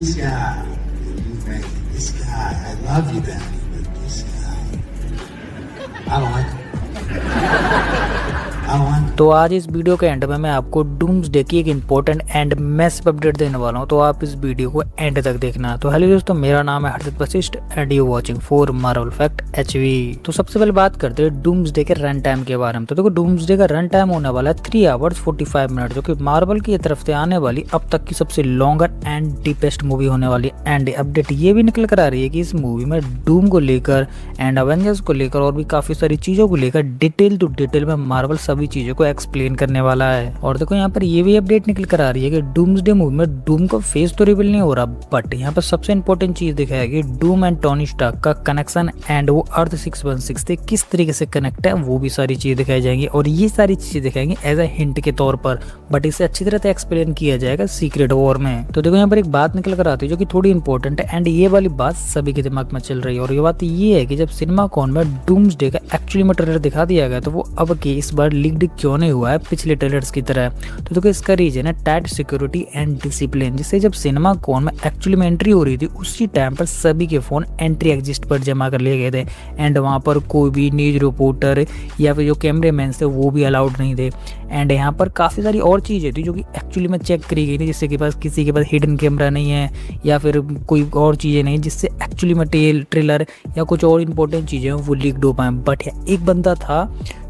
This guy, you think this guy, I love you, Danny, but this guy, I don't like him. I don't like him. तो आज इस video के and में मैं आपको doomsday की एक इंपॉर्टेंट एंड मैसिव अपडेट देने वाला हूं, तो आप इस वीडियो को एंड तक देखना। तो हेलो दोस्तों, मेरा नाम है Harshit Vashishth and you watching for Marvel fact HV. तो सबसे पहले बात करते हैं डूम्सडे के रन टाइम के बारे में। तो देखो, डूम्सडे का रन टाइम होने वाला है 3 आवर्स 45 मिनट, जो कि मार्वल की तरफ से आने वाली अब तक की सबसे लॉन्गर एंड डीपेस्ट मूवी होने वाली। एंड अपडेट ये भी निकल कर आ रही है कि इस मूवी में डूम को लेकर एंड अवेंजर्स को लेकर और भी काफी सारी चीजों को लेकर डिटेल टू डिटेल में मार्वल सभी चीजों को एक्सप्लेन करने वाला है। और देखो, यहाँ पर ये भी अपडेट निकल कर आ रही है कि डूम्सडे मूवी में डूम का फेस तो रिवील नहीं हो रहा, बट यहाँ पर सबसे इंपॉर्टेंट चीज दिखाएगी डूम एंड टोनी स्टार्क का कनेक्शन एंड वो अर्थ 616 से किस तरीके से कनेक्ट है, वो भी सारी चीजें दिखाई जाएंगी। और ये सारी चीजें दिखाएंगी एज ए हिंट के तौर पर, बट इसे अच्छी तरह से एक्सप्लेन किया जाएगा सीक्रेट वॉर में। तो देखो, यहाँ पर एक बात निकल कर आती है जो कि थोड़ी इंपॉर्टेंट है एंड ये वाली बात सभी के दिमाग में चल रही है। और ये बात ये है कि जब सिनेमा कॉन में डूम्सडे का एक्चुअली में ट्रेलर दिखा दिया गया, तो वो अब के इस बार लीक्ड क्यों नहीं हुआ है पिछले ट्रेलर्स की तरह। तो देखो, इसका रीजन है टाइट सिक्योरिटी एंड डिसिप्लिन, जिससे जब सिनेमा कॉन में एक्चुअली में एंट्री हो रही थी उसी टाइम पर सभी के फोन एंट्री एग्जिस्ट पर जमा कर लिए गए थे एंड वहां पर कोई भी न्यूज रिपोर्टर या फिर जो कैमरेमैन थे वो भी अलाउड नहीं थे। एंड यहाँ पर काफ़ी सारी और चीज़ें थी जो कि एक्चुअली में चेक करी गई थी, जिससे के पास किसी के पास हिडन कैमरा नहीं है या फिर कोई और चीज़ें नहीं, जिससे एक्चुअली में ट्रेलर या कुछ और इंपॉर्टेंट चीज़ें वो लीक्ड हो पाए। बट एक बंदा था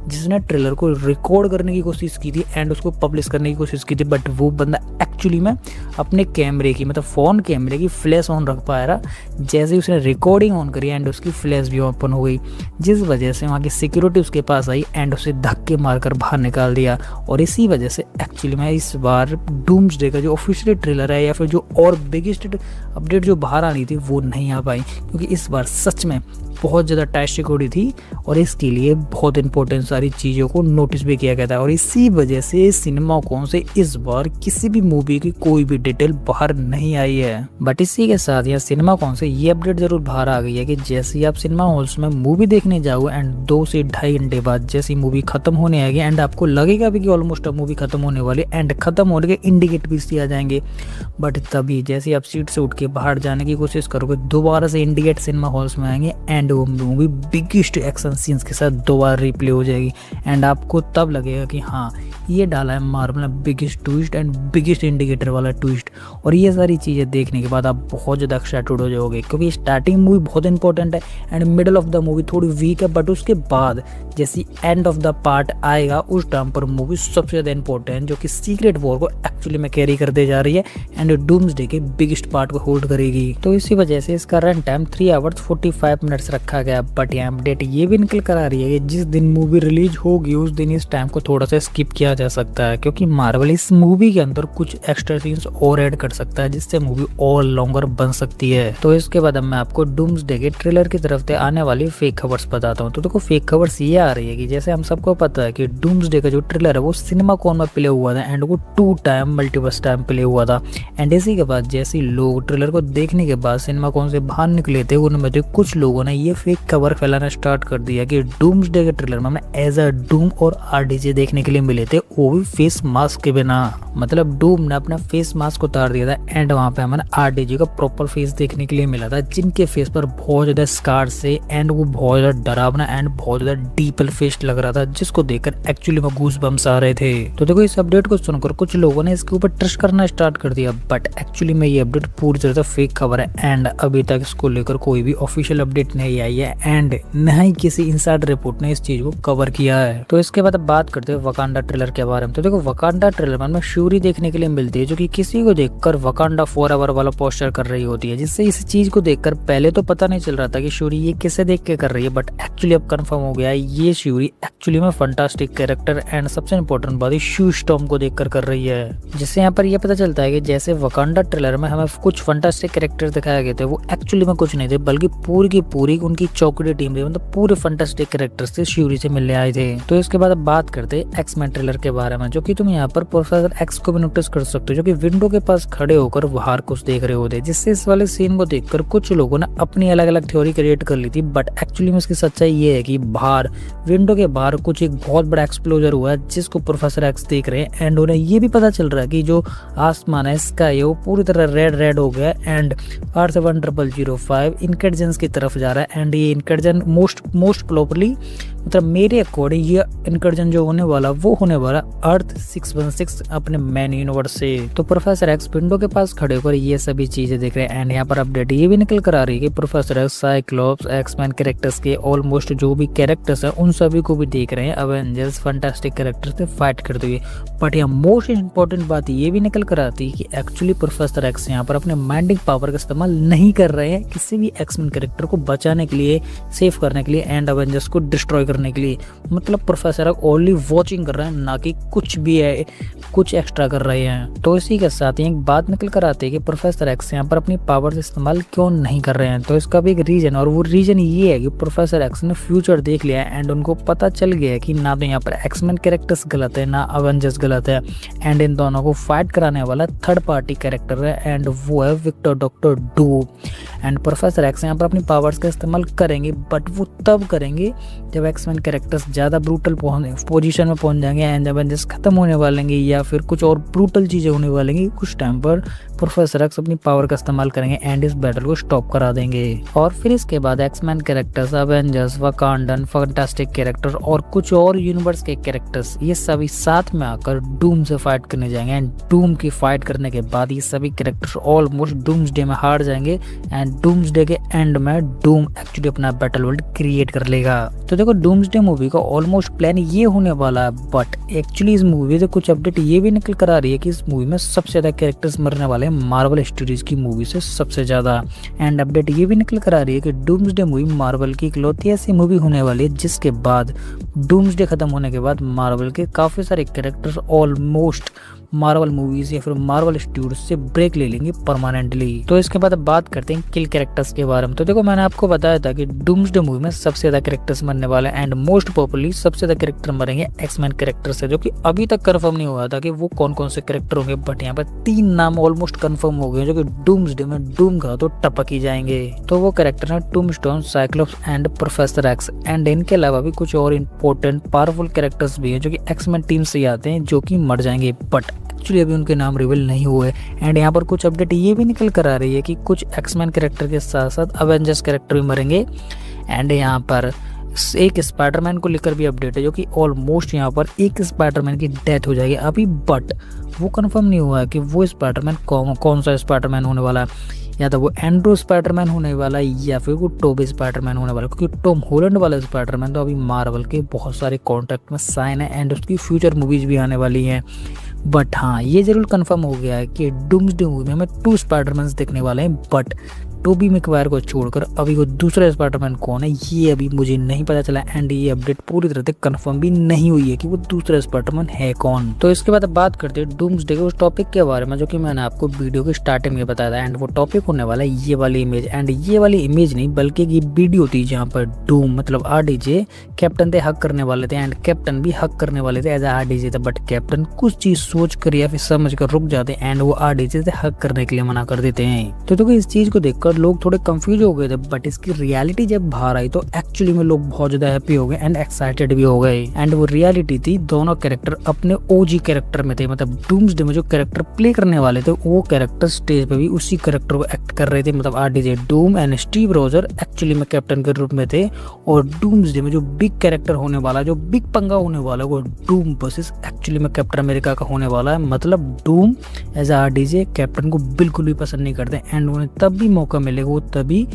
जिसने ट्रेलर को रिकॉर्ड करने की कोशिश की थी एंड उसको पब्लिश करने की कोशिश की थी, बट वो बंदा एक्चुअली में अपने कैमरे की मतलब फ़ोन कैमरे की फ्लैश ऑन रख पाया रहा। जैसे ही उसने रिकॉर्डिंग ऑन करी एंड उसकी फ्लैश भी ओपन हो गई, जिस वजह से वहाँ की सिक्योरिटी उसके पास आई एंड उसे धक्के मारकर बाहर निकाल दिया। और इसी वजह से एक्चुअली में इस बार डूम्सडे का जो ऑफिशियल ट्रेलर है या फिर जो और बिगेस्ट अपडेट जो बाहर आनी थी वो नहीं आ पाई, क्योंकि इस बार सच में बहुत ज़्यादा टाइट सिक्योरिटी थी और इसके लिए बहुत इंपॉर्टेंट सारी चीज़ों को नोटिस भी किया गया था। और इसी वजह से सिनेमा कॉन से इस बार किसी भी मूवी की कोई भी डिटेल बाहर नहीं आई है। बट इसी के साथ यहाँ सिनेमा कॉन से ये अपडेट जरूर बाहर आ गई है कि जैसे ही आप सिनेमा हॉल्स में मूवी देखने जाओगे एंड 2 से 2.5 घंटे बाद जैसी मूवी खत्म होने आएगी एंड आपको लगेगा भी कि ऑलमोस्ट अब मूवी खत्म होने वाली एंड खत्म होने के इंडिकेट भी आ जाएंगे, बट तभी जैसे आप सीट से उठ के बाहर जाने की कोशिश करोगे दोबारा से इंडिकेट सिनेमा हॉल्स में आएंगे एंड वो मूवी बिगेस्ट एक्शन सीन्स के साथ दोबारा रिप्ले हो जाएगी एंड आपको तब लगेगा कि हाँ, ये डाला है मार्वल ने biggest twist and biggest indicator वाला ट्विस्ट। और ये सारी चीज़ें देखने के बाद आप बहुत ज़्यादा एक्साइटेड हो जाओगे, क्योंकि स्टार्टिंग मूवी बहुत इंपॉर्टेंट है and middle of the movie थोड़ी वीक है, बट उसके बाद जैसी एंड ऑफ द पार्ट आएगा उस टाइम पर मूवी सबसे ज़्यादा इंपॉर्टेंट, जो कि सीक्रेट वॉर को एक्चुअली में कैरी करते जा रही है एंड डूम्सडे के बिगेस्ट पार्ट को होल्ड करेगी। तो इसी वजह से इसका रन टाइम 3 आवर्स 45 मिनट्स रखा गया। बट यहाँ अपडेट ये भी निकल कर आ रही है कि जिस दिन मूवी रिलीज होगी उस दिन इस टाइम को थोड़ा सा स्किप किया जा सकता है, क्योंकि मार्वल इस मूवी के अंदर कुछ एक्स्ट्रा सीन्स और ऐड कर सकता है, जिससे मूवी और लॉन्गर बन सकती है। तो इसके बाद अब मैं आपको डूम्सडे के ट्रेलर की तरफ से आने वाली फेक खबर्स बताता हूँ। तो देखो, फेक खबर्स ये आ रही है कि जैसे हम सबको पता है कि डूम्सडे का जो ट्रेलर है वो सिनेमा कॉन में प्ले हुआ था एंड वो 2 टाइम मल्टीवर्स टाइम प्ले हुआ था। एंड इसी के बाद जैसे ही लोग ट्रेलर को देखने के बाद सिनेमा कॉन से बाहर निकले थे, उनमें से कुछ लोगों ने ये फेक खबर फैलाना स्टार्ट कर दिया कि डूम्सडे के ट्रेलर में हमें एज अ डूम और आरडीजे देखने के लिए मिले थे, वो भी फेस मास्क के बिना। मतलब डूम ने अपना फेस मास्क उतार दिया था एंड वहां पे हमें आरडीजे का प्रॉपर फेस देखने के लिए मिला था, जिनके फेस पर बहुत ज्यादा स्कार्स से एंड वो बहुत ज्यादा डरावना एंड बहुत ज्यादा डीपल फेस लग रहा था, जिसको देखकर एक्चुअली में गूज बम्स आ रहे थे। तो देखो, इस अपडेट को सुनकर कुछ लोगों ने इसके ऊपर ट्रस्ट करना स्टार्ट कर दिया, बट एक्चुअली में ये अपडेट पूरी तरह से फेक खबर है एंड अभी तक इसको लेकर कोई भी ऑफिशियल अपडेट नहीं आई है एंड न ही किसी इनसाइड रिपोर्ट ने इस चीज को कवर किया है। तो इसके बाद अब बात करते हैं वकांडा ट्रेलर के बारे में। तो देखो, वकांडा ट्रेलर में शूरी देखने के लिए मिलती है, जो कि किसी को देखकर वकांडा फॉरएवर वाला पोस्टर कर रही होती है, जिससे इस चीज को देखकर पहले तो पता नहीं चल रहा था कि शूरी ये किसे देख के कर रही है, बट एक्चुअली अब कंफर्म हो गया है ये शूरी एक्चुअली में फंटास्टिक कैरेक्टर एंड सबसे इंपॉर्टेंट बात शू स्टॉर्म को देखकर कर रही है। जिससे यहाँ पर यह पता चलता है कि जैसे वकांडा ट्रेलर में हमें कुछ फंटास्टिक कैरेक्टर दिखाए गए थे, वो एक्चुअली में कुछ नहीं थे, बल्कि पूरी की पूरी उनकी चौकड़ी टीम थी, मतलब पूरे फंटास्टिक कैरेक्टर से शूरी से मिलने आए थे। तो इसके बाद अब बात करते हैं एक्समैन ट्रेलर के बारे में, जो कि तुम यहाँ पर प्रोफेसर एक्स को भी नोटिस कर सकते हो, जो कि विंडो के पास खड़े होकर बाहर कुछ देख रहे होते, जिससे इस वाले सीन को देखकर कुछ लोगों ने अपनी अलग अलग थ्योरी क्रिएट कर ली थी। बट एक्चुअली में इसकी सच्चाई ये है कि बाहर विंडो के बाहर कुछ एक बहुत बड़ा एक्सप्लोजर हुआ है, जिसको प्रोफेसर एक्स देख रहे हैं। एंड उन्हें ये भी पता चल रहा है कि जो आसमान है स्काई है वो पूरी तरह रेड हो गया एंड अर्थ 1005 इनकर्जन की तरफ जा रहा है। एंड ये इनकर्जन मोस्ट प्रोबेबली मतलब मेरे अकॉर्डिंग ये इनकर्जन जो होने वाला वो होने वाला अर्थ 616 अपने मेन यूनिवर्स से। तो प्रोफेसर एक्स विंडो के पास खड़े होकर ये सभी चीजें देख रहे हैं। एंड यहाँ पर अपडेट ये भी निकल कर आ रही है कि professor X, Cyclops, X-Men characters के ऑलमोस्ट जो भी कैरेक्टर्स हैं उन सभी को भी देख रहे हैं अवेंजर्स फैंटास्टिक कैरेक्टर्स से फाइट करते हुए। बट यहाँ मोस्ट इंपॉर्टेंट बात ये भी निकल कर आती है कि एक्चुअली प्रोफेसर एक्स यहाँ पर अपने माइंडिंग पावर का इस्तेमाल नहीं कर रहे हैं किसी भी एक्समैन कैरेक्टर को बचाने के लिए, सेव करने के लिए एंड अवेंजर्स को डिस्ट्रॉय करने के लिए। मतलब प्रोफेसर एक्स ओनली वॉचिंग कर रहे हैं, ना कि कुछ भी है कुछ एक्स्ट्रा कर रहे हैं। तो इसी के साथ ही एक बात निकल कर आती है कि प्रोफेसर एक्स यहाँ पर अपनी पावर इस्तेमाल क्यों नहीं कर रहे हैं। तो इसका भी एक रीजन, और वो रीजन ये है कि प्रोफेसर एक्स ने फ्यूचर देख लिया है एंड उनको पता चल गया है कि ना तो यहाँ पर एक्समैन कैरेक्टर्स गलत है ना अवेंजर्स गलत है, एंड इन दोनों को फाइट कराने वाला थर्ड पार्टी कैरेक्टर है एंड वो है Victor doctor Doom. And professor X यहाँ पर अपनी पावर्स का इस्तेमाल करेंगे, बट वो तब करेंगे जब एक्समैन कैरेक्टर्स ज़्यादा ब्रूटल पोजीशन में पहुंच जाएंगे एंड अवेंजर्स खत्म होने वालेंगे या फिर कुछ और ब्रूटल चीज़ें होने वालेंगी। कुछ टाइम पर प्रोफेसर एक्स अपनी पावर का इस्तेमाल करेंगे एंड इस बैटल को स्टॉप करा देंगे। और फिर इसके बाद X Men characters, Avengers, Wakandan, fantastic character और कुछ और यूनिवर्स के कैरेक्टर्स ये सभी साथ में आकर डूम से फाइट करने जाएंगे। एंड डूम की फाइट करने के बाद ये सभी कैरेक्टर्स ऑलमोस्ट डूम्सडे में हार जाएंगे एंड डूम्सडे के एंड में डूम एक्चुअली अपना बैटल वर्ल्ड क्रिएट कर लेगा। तो देखो डूम्सडे मूवी का ऑलमोस्ट प्लान ये होने वाला है, बट एक्चुअली इस मूवी से कुछ अपडेट ये भी निकल कर आ रही है कि इस मूवी में सबसे ज्यादा कैरेक्टर्स मरने वाले हैं मार्वल स्टूडियोज की मूवी से सबसे ज्यादा। एंड अपडेट ये भी निकल कर आ रही है कि डूम्सडे मूवी मार्वल की इकलौती ऐसी मूवी होने वाली है जिसके बाद डूम्सडे खत्म होने के बाद मार्वल के काफी सारे कैरेक्टर्स ऑलमोस्ट मार्वल मूवीज या फिर मार्वल स्टूडियो से ब्रेक ले लेंगे परमानेंटली। तो इसके बाद अब बात करते हैं किल कैरेक्टर्स के बारे में। तो देखो मैंने आपको बताया था कि डूम्सडे मूवी में सबसे ज्यादा कैरेक्टर्स मरने वाले हैं एंड मोस्ट पॉपुलरली सबसे ज्यादा कैरेक्टर मरेंगे एक्समैन कैरेक्टर से, जो कि अभी तक कंफर्म नहीं हुआ था कि वो कौन कौन से कैरेक्टर होंगे। बट यहाँ पर 3 नाम ऑलमोस्ट कंफर्म हो गए जो कि डूम्सडे में डूम का तो टपक ही जाएंगे। तो वो कैरेक्टर है Tombstone, Cyclops and professor X. And इनके अलावा भी कुछ और इंपॉर्टेंट पावरफुल कैरेक्टर्स भी हैं जो कि एक्समैन टीम से आते हैं जो कि मर जाएंगे, बट एक्चुअली अभी उनके नाम रिवील नहीं हुए। एंड यहाँ पर कुछ अपडेट ये भी निकल कर आ रही है कि कुछ एक्समैन कैरेक्टर के साथ साथ अवेंजर्स कैरेक्टर भी मरेंगे। एंड यहाँ पर एक स्पाइडरमैन को लेकर भी अपडेट है जो कि ऑलमोस्ट यहाँ पर एक स्पाइडरमैन की डेथ हो जाएगी अभी, बट वो कंफर्म नहीं हुआ है कि वो स्पाइडरमैन कौन सा स्पाइडरमैन होने वाला है, या तो वो एंड्रू स्पाइडरमैन होने वाला है या फिर वो टोबी स्पाइडरमैन होने वाला है। क्योंकि टॉम हॉलैंड वाला स्पाइडरमैन तो अभी मार्वल के बहुत सारे कॉन्ट्रैक्ट में साइन है एंड उसकी फ्यूचर मूवीज भी आने वाली हैं। बट हाँ ये जरूर कंफर्म हो गया है कि डूम्सडे मूवी में हमें 2 स्पाइडरमैन देखने वाले हैं, बट टोबी मैगवायर को छोड़कर अभी वो दूसरा स्पाइडरमैन कौन है ये अभी मुझे नहीं पता चला एंड ये अपडेट पूरी तरह से कंफर्म भी नहीं हुई है कि वो दूसरा स्पाइडरमैन है कौन। तो इसके बाद बात करते हैं डूम्सडे के उस टॉपिक के बारे में जो कि मैंने आपको वीडियो के स्टार्टिंग में बताया था। एंड वो टॉपिक होने वाला है ये वाली इमेज, एंड ये वाली इमेज नहीं बल्कि ये वीडियो थी जहाँ पर डूम मतलब आरडीजे कैप्टन थे हक करने वाले थे एंड कैप्टन भी हक करने वाले थे एज आरडीजे था, बट कैप्टन कुछ चीज सोच कर या फिर समझ कर रुक जाते एंड वो आरडीजे से हक करने के लिए मना कर देते हैं। तो देखो इस चीज को देखकर लोग थोड़े कंफ्यूज हो गए थे, बट इसकी रियलिटी जब बाहर आई तो एक्चुअली में लोग बहुत ज्यादा हैप्पी हो गए एंड एक्साइटेड भी हो गए। एंड वो रियलिटी थी दोनों कैरेक्टर अपने ओजी कैरेक्टर में थे, मतलब डूम्सडे में जो कैरेक्टर प्ले करने वाले थे वो कैरेक्टर स्टेज पे भी उसी कैरेक्टर को एक्ट कर रहे थे, मतलब RDJ Doom and Steve Roger actually में कैप्टन के रूप में थे। और डूम्सडे में जो बिग कैरेक्टर होने वाला, जो बिग पंगा होने वाला वो डूम वर्सेस एक्चुअली में कैप्टन अमेरिका का होने वाला है। मतलब डूम एज आरडीजे कैप्टन को बिल्कुल भी पसंद नहीं करते एंड उन्हें तब भी मौका मिलेगा वो तभी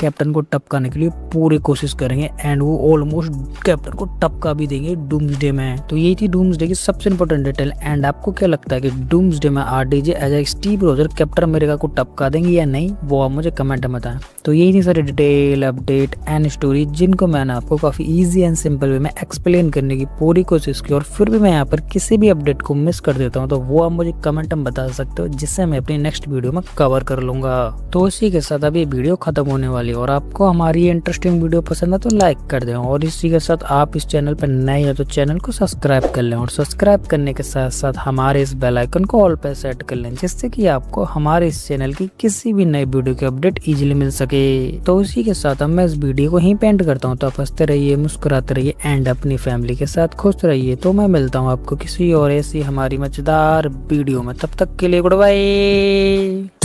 कैप्टन को टपकाने के लिए पूरी कोशिश करेंगे एंड वो ऑलमोस्ट कैप्टन को टपका भी देंगे डूम्सडे में। तो यही थी डूम्सडे की सबसे इंपॉर्टेंट डिटेल। एंड आपको क्या लगता है कि डूम्सडे में RDJ as a Steve Roger Captain America को टपका देंगे या नहीं, वो आप मुझे कमेंट में बताएं। तो यही थी सारी डिटेल, अपडेट एंड स्टोरी जिनको मैंने आपको काफी ईजी एंड सिंपल वे में एक्सप्लेन करने की पूरी कोशिश की, और फिर भी मैं यहाँ पर किसी भी अपडेट को मिस कर कर देता हूँ तो वो आप मुझे कमेंट में बता सकते हो, जिससे मैं अपनी नेक्स्ट वीडियो में कवर कर लूंगा। तो इसी के साथ अभी वीडियो खत्म होने वाली है और आपको हमारी इंटरेस्टिंग वीडियो पसंद है तो लाइक कर दें, और इसी के साथ आप इस चैनल पर नए हैं तो चैनल को सब्सक्राइब कर लें, और सब्सक्राइब करने के साथ साथ हमारे इस बेल आइकन को ऑल पे सेट कर लें, जिससे कि आपको हमारे इस चैनल की किसी भी नई वीडियो की अपडेट इजीली मिल सके। तो इसी के साथ मैं इस वीडियो को यहीं पेंट करता हूँ। तो आप हंसते रहिए, मुस्कुराते रहिए एंड अपनी फैमिली के साथ खुश रहिए। तो मैं मिलता हूँ आपको किसी और ऐसी हमारी मजेदार वीडियो में, तब तक के लिए गुड बाय।